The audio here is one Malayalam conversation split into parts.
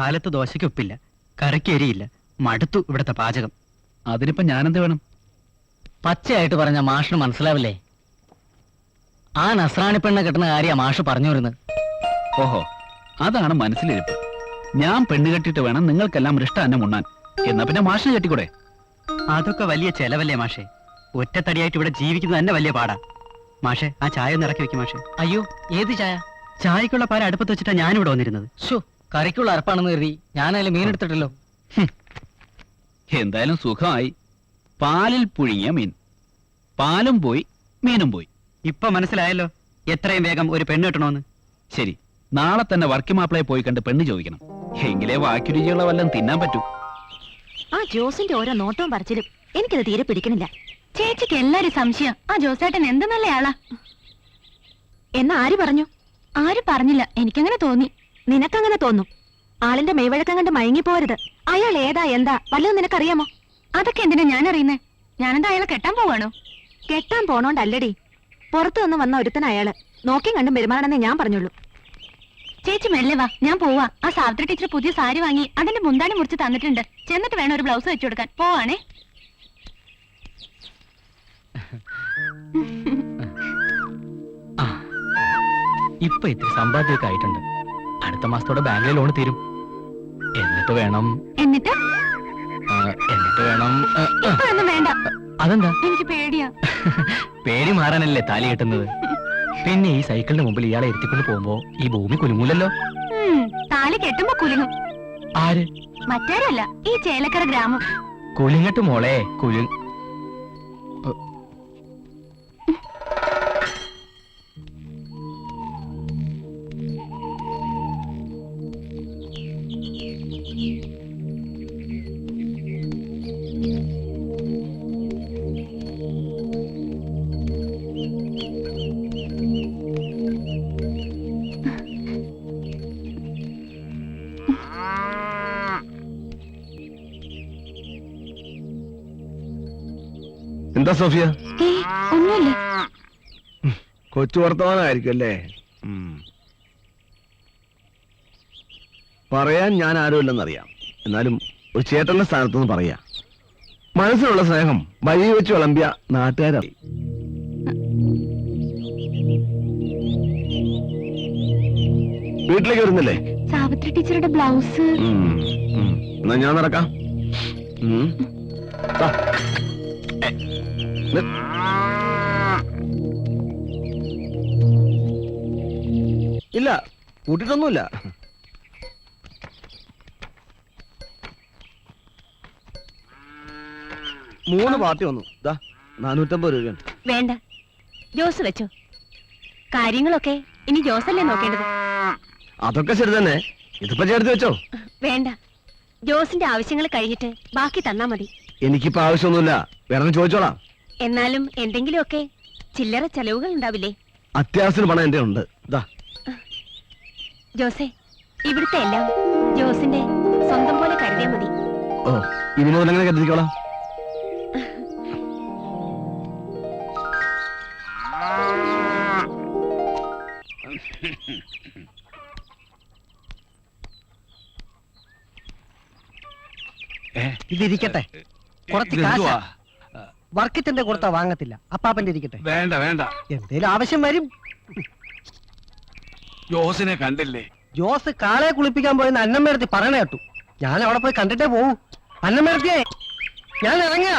കാലത്ത് ദോശയ്ക്ക് ഉപ്പില്ല, കറിക്ക് എരിയില്ല, മടുത്തു ഇവിടുത്തെ പാചകം. അതിനിപ്പോ ഞാനെന്ത് വേണം? പച്ചയായിട്ട് പറഞ്ഞ മാഷിന് മനസ്സിലാവില്ലേ? ആ നസ്രാണി പെണ്ണ കിട്ടുന്ന കാര്യ മാഷ് പറഞ്ഞു വരുന്നത്. ഓഹോ, അതാണ് മനസ്സിലിരിപ്പ്. ഞാൻ പെണ്ണ് കെട്ടിട്ട് വേണം നിങ്ങൾക്കെല്ലാം ഇഷ്ടം ഉണ്ണാൻ. എന്നാ പിന്നെ മാഷിന് കെട്ടിക്കൂടെ? അതൊക്കെ വലിയ ചെലവല്ലേ മാഷെ? ഒറ്റത്തടിയായിട്ട് ഇവിടെ ജീവിക്കുന്നത് തന്നെ വലിയ പാടാ. മാഷെ, ആ ചായ ഒന്ന് ഇറക്കി വെക്കും മാഷെ. അയ്യോ, ഏത് ചായ? ചായക്കുള്ള പാൽ അടുപ്പത്ത് വെച്ചിട്ടാ ഞാനിവിടെ വന്നിരുന്നത്. ഷോ, കറിക്കുള്ള അരപ്പാണെന്ന് കരുതി ഞാനതിൽ മീൻ എടുത്തിട്ടല്ലോ. എന്തായാലും സുഖമായി. പാലിൽ പുഴുങ്ങിയ മീൻ. പാലും പോയി, മീനും പോയി. ഇപ്പൊ മനസ്സിലായല്ലോ എത്രയും വേഗം ഒരു പെണ്ണ് കിട്ടണോന്ന്. ശരി, നാളെ തന്നെ വർക്കി മാപ്പിളയെ പോയി കണ്ട് പെണ്ണ് ചോദിക്കണം. എങ്കിലേ വാക്കി രുചിയുള്ള വല്ലതും തിന്നാൻ പറ്റൂ. ആ ജോസിന്റെ ഓരോ നോട്ടവും പറച്ചിലും എനിക്കത് തീരെ പിടിക്കണില്ല. ചേച്ചിക്ക് എല്ലാരും സംശയം ആ ജോസേട്ടൻ എന്ത് നല്ലയാളാ എന്നാ ആര് പറഞ്ഞു? ആരും പറഞ്ഞില്ല, എനിക്കങ്ങനെ തോന്നി. നിനക്കങ്ങനെ തോന്നും. ആളിന്റെ മെയ്വഴക്കം കണ്ട് മയങ്ങിപ്പോരുത്. അയാൾ ഏതാ എന്താ വല്ലതും നിനക്കറിയാമോ? അതൊക്കെ എന്തിനാ ഞാൻ അറിയുന്നേ? ഞാനെന്താ അയാളെ കെട്ടാൻ പോവാണോ? കെട്ടാൻ പോണോണ്ടല്ലടി, പുറത്തു നിന്ന് വന്ന ഒരുത്തൻ അയാള്. നോക്കിയും കണ്ടും പെരുമാറണമെന്നേ ഞാൻ പറഞ്ഞുള്ളൂ. ചേച്ചി മെല്ലെ വാ, ഞാൻ പോവാ. ആ സാവിത്രി ടീച്ചർ പുതിയ സാരി വാങ്ങി അതിന്റെ മുന്താണി മുറിച്ച് തന്നിട്ടുണ്ട്. ചെന്നിട്ട് വേണം ഒരു ബ്ലൗസ് വെച്ചു കൊടുക്കാൻ. പോവാണേ. ഇപ്പൊ ഇത്തിരി സമ്പാദ്യമൊക്കെ ആയിട്ടുണ്ട്. അടുത്ത മാസത്തോടെ ബാങ്കിലെ ലോൺ തീരും. എന്നിട്ട് വേണം എന്നിട്ട് ഇപ്പൊന്നും വേണ്ട. അതെന്താ? എനിക്ക് പേടിയാ. പേടി മാറാനല്ലേ താലി കെട്ടുന്നത്. പിന്നെ ഈ സൈക്കിളിന് മുമ്പിൽ ഇയാളെ ഇരുത്തിക്കൊണ്ട് പോകുമ്പോ ഈ ഭൂമി കുലുങ്ങൂലല്ലോ. താലി കെട്ടുമ്പോ കുലുങ്ങും. ആര്? മറ്റാരല്ല, ഈ ചേലക്കര ഗ്രാമം. കുലുങ്ങട്ട് മോളെ, കുലു. എന്താ സോഫിയ? ഒന്നുമില്ല. കൊച്ചു വർത്തമാനമായിരിക്കും അല്ലേ? പറയാൻ ഞാൻ ആരുമില്ലെന്നറിയാം. എന്നാലും ഒരു ചേട്ടന്റെ സ്ഥാനത്തുനിന്ന് പറയാ. മനസ്സിലുള്ള സ്നേഹം വഴി വെച്ച് വിളമ്പിയ നാട്ടുകാരാ. വീട്ടിലേക്ക് വരുന്നില്ലേ? സാവിത്രി ടീച്ചറുടെ ബ്ലൗസ്. എന്നാ ഞാൻ നടക്കാം. ഇല്ല, കൂട്ടിട്ടൊന്നുമില്ല. മൂന്ന് പാർട്ടി വന്നു. 450 രൂപയുണ്ട്. വേണ്ട, ജോസ് വെച്ചോ. കാര്യങ്ങളൊക്കെ ഇനി ജോസല്ലേ നോക്കേണ്ടത്. അതൊക്കെ ശരി തന്നെ. ഇതിപ്പോ ചേർത്ത് വെച്ചോ. വേണ്ട, ജോസിന്റെ ആവശ്യങ്ങൾ കഴിഞ്ഞിട്ട് ബാക്കി തന്നാ മതി. എനിക്കിപ്പോ ആവശ്യമൊന്നുമില്ല, വേറെ ചോദിച്ചോളാം. എന്നാലും എന്തെങ്കിലുമൊക്കെ ചില്ലറ ചെലവുകൾ ഉണ്ടാവില്ലേ? അത്യാവശ്യത്തിന് പണം എന്റെ ഉണ്ട്. ജോസേ, ഇവിടുത്തെ എല്ലാം ജോസിന്റെ സ്വന്തം പോലെ കരുതിയാ മതി. ഓ, ഇനി മുതൽ എങ്ങനെ കരുതിക്കോളാം. ഇതിരിക്കട്ടെ, കുറച്ച് കാശാ. വർക്കിച്ചന്റെ കൊടുത്താ വാങ്ങത്തില്ല. അപ്പാപ്പന്റെ ഇരിക്കട്ടെ. വേണ്ട വേണ്ട, എന്തേലും ആവശ്യം വരും. ജോസിനെ കണ്ടില്ലേ? ജോസ് കാളെ കുളിപ്പിക്കാൻ പോയെന്ന് അന്നമ്മേടത്തി പറയണ കേട്ടു. ഞാൻ അവിടെ പോയി കണ്ടിട്ടേ പോവൂ. അന്നമ്മേടത്തിയെ, ഞാൻ ഇറങ്ങാ.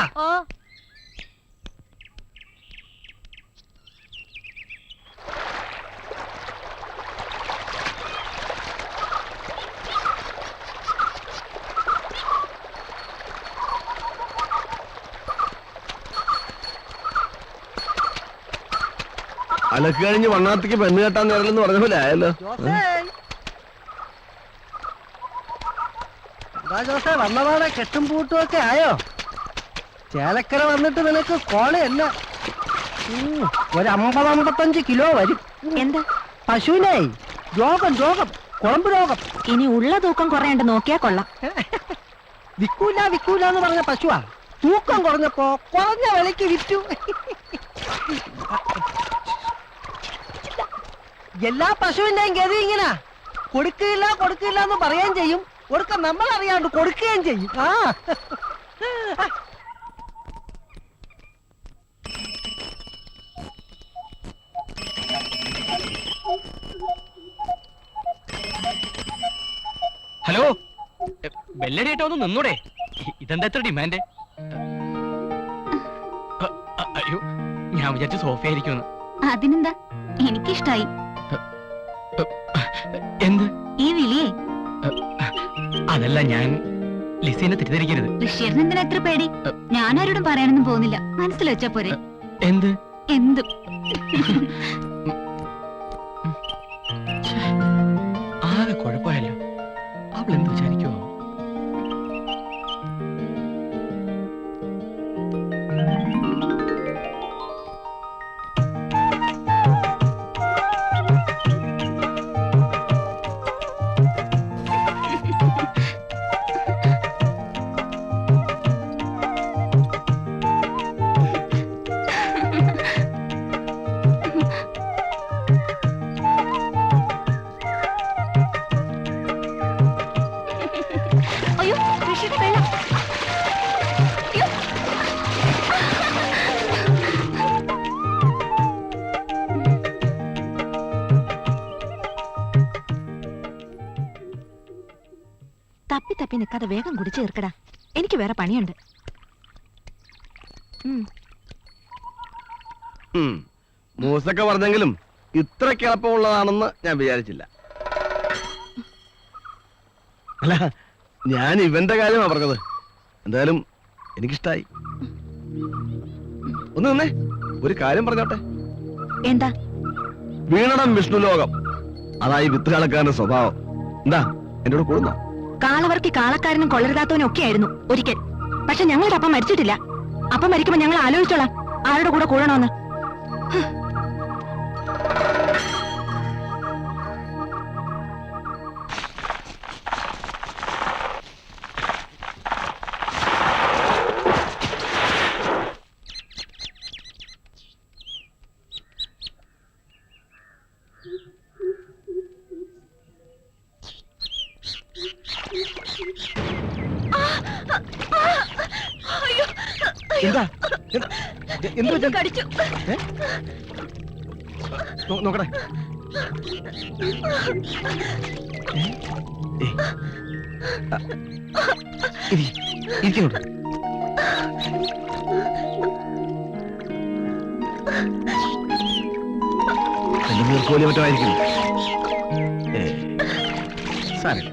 അലക്ക് കഴിഞ്ഞ് വണ്ണാത്തേക്ക് പെണ്ണ് കെട്ടാൻ നേരലെന്ന് പറഞ്ഞ പോലെ ആയല്ലോ. ജോസേ, വന്നപാടെ കെട്ടും പൂട്ടും ഒക്കെ ആയോ? ചേലക്കര വന്നിട്ട് നിനക്ക് കോളയല്ല. ഒരു 50-55 കിലോ വരും. എന്താ? പശുവിനെ രോഗം, കുളമ്പ് രോഗം. ഇനി ഉള്ള തൂക്കം കുറയണ്ട് നോക്കിയാ കൊള്ളാം. വിക്കൂല എന്ന് പറഞ്ഞ പശുവാ. തൂക്കം കുറഞ്ഞപ്പോ കുറഞ്ഞ വിലക്ക് വിറ്റു. എല്ലാ പശുവിന്റെയും ഗതി ഇങ്ങനെ. കൊടുക്കില്ല എന്ന് പറയാൻ ചെയ്യും, കൊടുക്കാൻ നമ്മൾ അറിയാണ്ട് കൊടുക്കുകയും ചെയ്യും. ആ ഹലോ, ബെല്ലടിയായിട്ട് ഒന്ന് നിന്നൂടെ? ഇതെന്താ എത്ര ഡിമാൻഡ്? അയ്യോ, ഞാൻ വിചാരിച്ച സോഫ ആയിരിക്കും. അതിനെന്താ, എനിക്കിഷ്ടായി. എന്ത് ഈ വിളിയേ. അതല്ല, ഞാൻ ലിസീനെ തെറ്റിദ്ധരിക്കരുത്. ഋഷിയറിന് എന്തിനാ എത്ര പേടി? ഞാനാരോടും പറയാനൊന്നും പോകുന്നില്ല. മനസ്സിൽ വെച്ചാ പോരെ. എന്ത് എന്തും. ആകെ കുഴപ്പമായല്ലോ. അവൾ എന്ത് വിചാരിക്കുവോ? അയ്യോ, ഋഷിയുടെ വെള്ളം. അയ്യോ. തപ്പി തപ്പി നിൽക്കാതെ വേഗം കുടിച്ചു തീർക്കടാ. എനിക്ക് വേറെ പണിയുണ്ട്. മൂസൊക്കെ പറഞ്ഞെങ്കിലും ഇത്ര കിളപ്പമുള്ളതാണെന്ന് ഞാൻ വിചാരിച്ചില്ല. അല്ല, ഞാൻ ഇവന്റെ കാര്യമാ പറഞ്ഞത്. എന്തായാലും എനിക്കിഷ്ടായി. ഒന്ന് നിന്നേ, ഒരു കാര്യം പറഞ്ഞോട്ടെ. എന്താ? വീണടം വിഷ്ണു ലോകം, അതായി വിത്ത് കളക്കാരന്റെ സ്വഭാവം. എന്താ എന്റെ കൂടെ കൂടുന്നോ? കാളവർക്കി കാളക്കാരനും കൊള്ളരുതാത്തവനും ഒക്കെ ആയിരുന്നു ഒരിക്കൽ. പക്ഷെ ഞങ്ങളുടെ അപ്പം മരിച്ചിട്ടില്ല. അപ്പം മരിക്കുമ്പോ ഞങ്ങൾ ആലോചിച്ചോളാം ആരുടെ കൂടെ കൂടണമെന്ന്. എന്താ എന്ത് കടിച്ചു. നോക്കട്ടെ. ഇരിക്കോട്ട്. നീർക്കോലി മറ്റമായിരിക്കും. സാരമില്ല.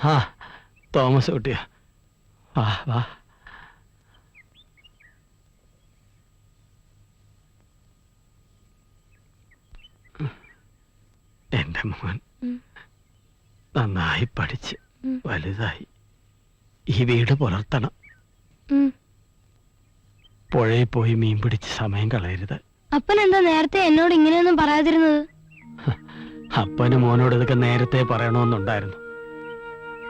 ആ, തോമസ് കുട്ടിയാ, വാ വാ. എന്റെ മോൻ നന്നായി പഠിച്ച് വലുതായി ഈ വീട് പുലർത്തണം. പുഴയിൽ പോയി മീൻ പിടിച്ച് സമയം കളയരുത്. അപ്പൻ എന്താ നേരത്തെ എന്നോട് ഇങ്ങനെയൊന്നും പറയാതിരുന്നത്? അപ്പന് മോനോട് ഇതൊക്കെ നേരത്തെ പറയണമെന്നുണ്ടായിരുന്നു.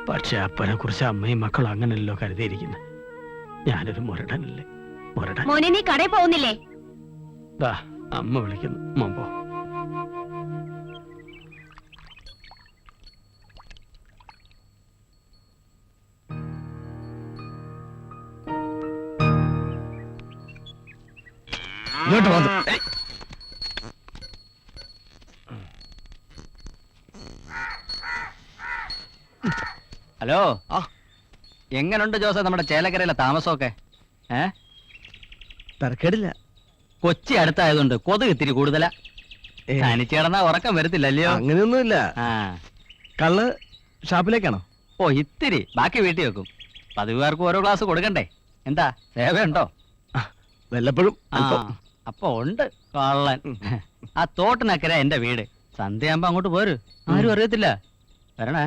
പക്ഷെ അപ്പനെ കുറിച്ച് അമ്മയും മക്കളും അങ്ങനല്ലോ കരുതിയിരിക്കുന്നത്. ഞാനൊരു മുരടനല്ലേ, മുരടൻ. മോനെ, നീ കടയിൽ പോകുന്നില്ലേ? ദാ അമ്മ വിളിക്കുന്നു, മോമ്പോ. ഇങ്ങോട്ട് വന്നു. ഹലോ, എങ്ങനുണ്ട് ജോസ നമ്മുടെ ചേലക്കരയിലെ താമസമൊക്കെ? തരക്കേടില്ല. കൊച്ചി അടുത്തായതുകൊണ്ട് കൊതുക് ഇത്തിരി കൂടുതലാ. തനിച്ച് കിടന്നാ ഉറക്കം വരത്തില്ലല്ലയോ? അങ്ങനെയൊന്നുമില്ല. ആ, കള്ള് ഷാപ്പിലേക്കാണോ? ഓ ഇത്തിരി, ബാക്കി വീട്ടിൽ വെക്കും. പതിവുകാർക്ക് ഓരോ ഗ്ലാസ് കൊടുക്കണ്ടേ? എന്താ സേവയുണ്ടോ? വല്ലപ്പോഴും ആ അപ്പൊ ഉണ്ട് കള്ളൻ. ആ തോട്ടിനക്കര എന്റെ വീട്. സന്ധ്യയാകുമ്പോ അങ്ങോട്ട് പോര്, ആരും അറിയത്തില്ല. വരണേ.